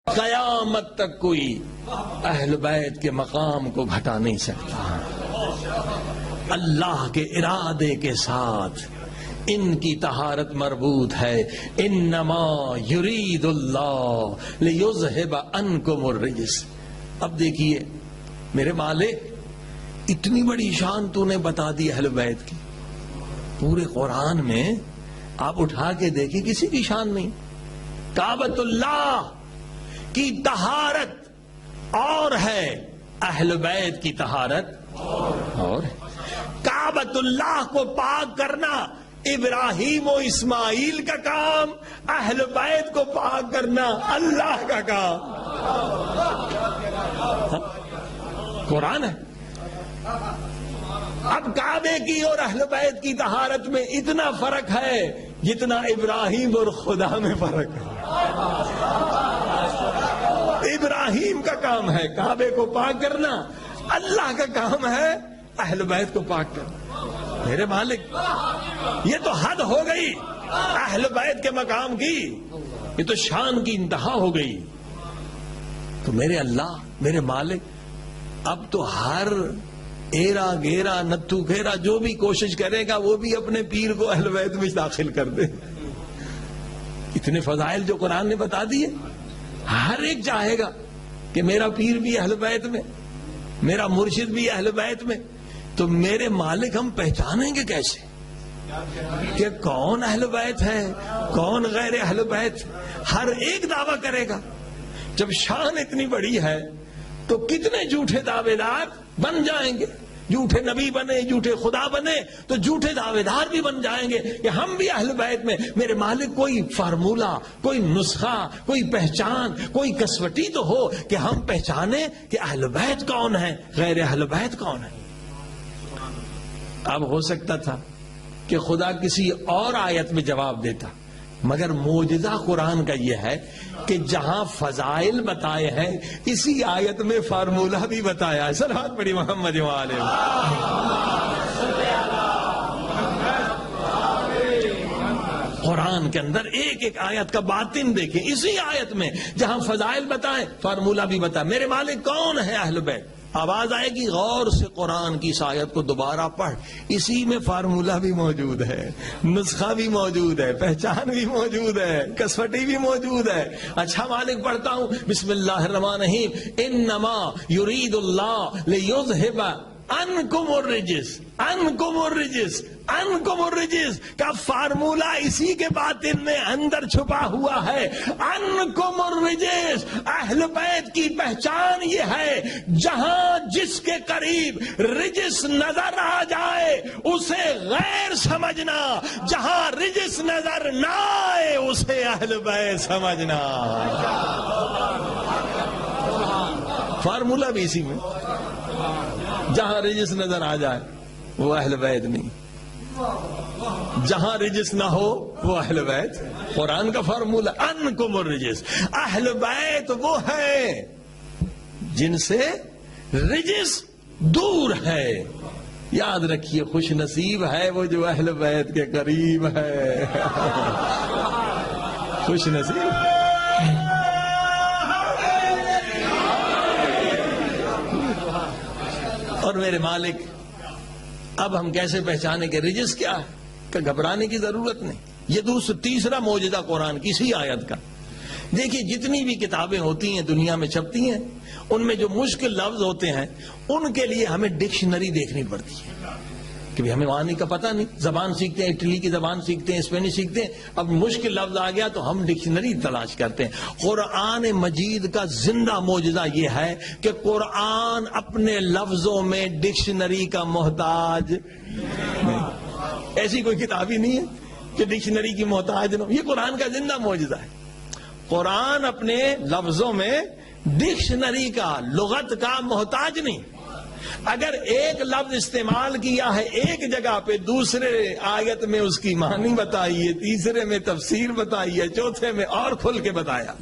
قیامت تک کوئی اہل بیت کے مقام کو گھٹا نہیں سکتا. اللہ کے ارادے کے ساتھ ان کی طہارت مربوط ہے. انما یرید اللہ لیذھب عنکم الرجس. اب دیکھیے میرے مالک، اتنی بڑی شان تو نے بتا دی اہل بیت کی. پورے قرآن میں آپ اٹھا کے دیکھیں کسی کی شان نہیں. کعبۃ اللہ کی طہارت اور ہے، اہل بیت کی طہارت اور. کعبۃ اللہ کو پاک کرنا ابراہیم و اسماعیل کا کام، اہل بیت کو پاک کرنا اللہ کا کام. قرآن ہے. اب کعبے کی اور اہل بیت کی طہارت میں اتنا فرق ہے جتنا ابراہیم اور خدا میں فرق ہے. ابراہیم کا کام ہے کعبے کو پاک کرنا، اللہ کا کام ہے اہل بیت کو پاک کرنا. میرے مالک، یہ تو حد ہو گئی اہل بیت کے مقام کی، یہ تو شان کی انتہا ہو گئی. تو میرے اللہ، میرے مالک، اب تو ہر ایرا گیرا نتھو گھیرا جو بھی کوشش کرے گا وہ بھی اپنے پیر کو اہل بیت میں داخل کر دے. اتنے فضائل جو قرآن نے بتا دیے، ہر ایک چاہے گا کہ میرا پیر بھی اہل بیت میں، میرا مرشد بھی اہل بیت میں. تو میرے مالک، ہم پہچانیں گے کیسے کہ کون اہل بیت ہے کون غیر اہل بیت؟ ہر ایک دعویٰ کرے گا. جب شان اتنی بڑی ہے تو کتنے جھوٹے دعوے دار بن جائیں گے. جھوٹے نبی بنے، جھوٹے خدا بنے تو جھوٹے دعوے دار بھی بن جائیں گے کہ ہم بھی اہل بیت میں. میرے مالک، کوئی فارمولہ، کوئی نسخہ، کوئی پہچان، کوئی کسوٹی تو ہو کہ ہم پہچانے کہ اہل بیت کون ہے، غیر اہل بیت کون ہے. اب ہو سکتا تھا کہ خدا کسی اور آیت میں جواب دیتا، مگر معجزہ قرآن کا یہ ہے کہ جہاں فضائل بتائے ہیں اسی آیت میں فارمولہ بھی بتایا ہے. صلوات پڑھی محمد و آلہ. قرآن کے اندر ایک ایک آیت کا باطن دیکھیں. اسی آیت میں جہاں فضائل بتائے فارمولہ بھی بتایا. میرے مالک، کون ہے اہل بیت؟ آواز آئے گی غور سے قرآن کی اس آیت کو دوبارہ پڑھ. اسی میں فارمولہ بھی موجود ہے، نسخہ بھی موجود ہے، پہچان بھی موجود ہے، کسوٹی بھی موجود ہے. اچھا مالک، پڑھتا ہوں بسم اللہ الرحمن الرحیم. انما یرید اللہ لیذھب عنکم الرجس. عنکم الرجس، عنکم الرجس کا فارمولہ اسی کے باطن میں اندر چھپا ہوا ہے. عنکم الرجس، اہل بیت کی پہچان یہ ہے جہاں جس کے قریب رجس نظر آ جائے اسے غیر سمجھنا، جہاں رجس نظر نہ آئے اسے اہل بیت سمجھنا. فارمولہ بھی اسی میں. جہاں رجس نظر آ جائے وہ اہل بیت نہیں، جہاں رجس نہ ہو وہ اہل بیت. قرآن کا فارمولہ انکم الرجس. اہل بیت وہ ہے جن سے رجس دور ہے. یاد رکھیے، خوش نصیب ہے وہ جو اہل بیت کے قریب ہے. خوش نصیب. اور میرے مالک، اب ہم کیسے پہچانے کہ رجس کیا ہے؟ کہ گھبرانے کی ضرورت نہیں. یہ تیسرا معجزہ قرآن کی اسی آیت کا. دیکھیے، جتنی بھی کتابیں ہوتی ہیں دنیا میں چھپتی ہیں، ان میں جو مشکل لفظ ہوتے ہیں ان کے لیے ہمیں ڈکشنری دیکھنی پڑتی ہے کہ ہمیں وہاں کا پتہ نہیں. زبان سیکھتے ہیں، اٹلی کی زبان سیکھتے ہیں، اسپینش سیکھتے ہیں، اب مشکل لفظ آ گیا تو ہم ڈکشنری تلاش کرتے ہیں. قرآن مجید کا زندہ معجزہ یہ ہے کہ قرآن اپنے لفظوں میں ڈکشنری کا محتاج نہیں. ایسی کوئی کتاب ہی نہیں ہے کہ ڈکشنری کی محتاج نہ ہو. یہ قرآن کا زندہ معجزہ ہے. قرآن اپنے لفظوں میں ڈکشنری کا، لغت کا محتاج نہیں. اگر ایک لفظ استعمال کیا ہے ایک جگہ پہ، دوسرے آیت میں اس کی معنی بتائی ہے، تیسرے میں تفسیر بتائی ہے، چوتھے میں اور کھل کے بتایا.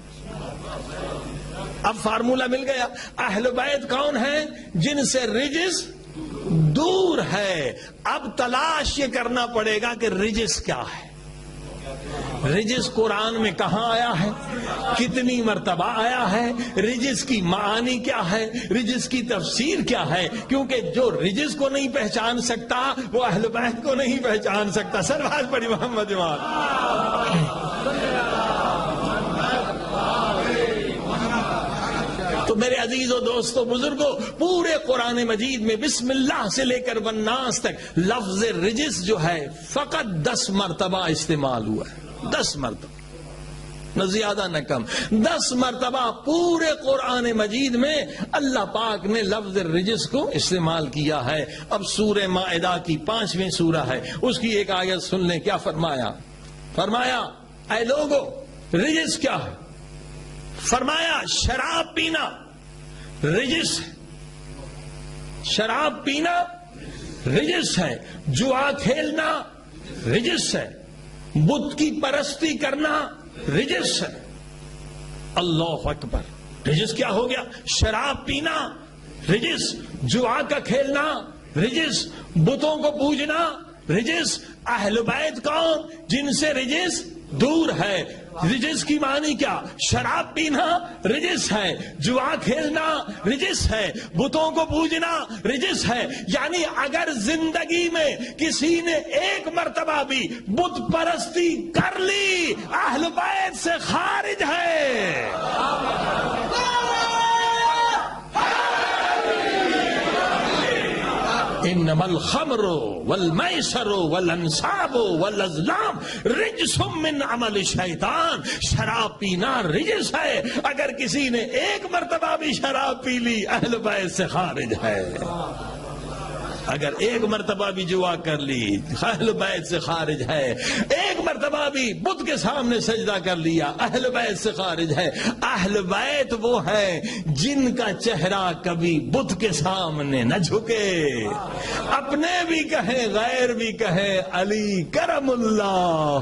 اب فارمولہ مل گیا. اہل بیت کون ہے؟ جن سے رجس دور ہے. اب تلاش یہ کرنا پڑے گا کہ رجس کیا ہے. رجس قرآن میں کہاں آیا ہے، کتنی مرتبہ آیا ہے، رجس کی معانی کیا ہے، رجس کی تفسیر کیا ہے؟ کیونکہ جو رجس کو نہیں پہچان سکتا وہ اہل بیت کو نہیں پہچان سکتا۔ سرواز پڑھی محمد امام۔ تو میرے عزیزوں، دوستوں، بزرگوں، پورے قرآن مجید میں بسم اللہ سے لے کر والناس تک لفظ رجس جو ہے فقط 10 مرتبہ استعمال ہوا ہے، 10 مرتبہ، نہ زیادہ نہ کم، 10 مرتبہ پورے قرآن مجید میں اللہ پاک نے لفظ رجس کو استعمال کیا ہے۔ اب سورہ مائدہ کی 5ویں سورہ ہے، اس کی ایک آیت سن لیں، کیا فرمایا؟ فرمایا اے لوگو رجس کیا ہے؟ فرمایا شراب پینا رجس ہے، شراب پینا رجس ہے، جوا کھیلنا رجس ہے، بت کی پرستی کرنا رجس ہے۔ اللہ اکبر، رجس کیا ہو گیا؟ شراب پینا رجس، جوا کا کھیلنا رجس، بتوں کو پوجنا رجس۔ اہل بیت کون؟ جن سے رجس دور ہے۔ رجس کی معنی کیا؟ شراب پینا رجس ہے، جوا کھیلنا رجس ہے، بتوں کو پوجنا رجس ہے۔ یعنی اگر زندگی میں کسی نے ایک مرتبہ بھی بت پرستی کر لی، اہل بیت سے خارج ہے۔ انما الخمر والمیسر والانصاب والازلام رجس من عمل الشیطان۔ شراب پینا رجس ہے، اگر کسی نے ایک مرتبہ بھی شراب پی لی اہل بیت سے خارج ہے۔ اگر ایک مرتبہ بھی جوا کر لی اہل بیت سے خارج ہے، ایک مرتبہ بھی بت کے سامنے سجدہ کر لیا اہل بیت سے خارج ہے۔ اہل بیت وہ ہے جن کا چہرہ کبھی بت کے سامنے نہ جھکے، اپنے بھی کہیں غیر بھی کہیں علی کرم اللہ۔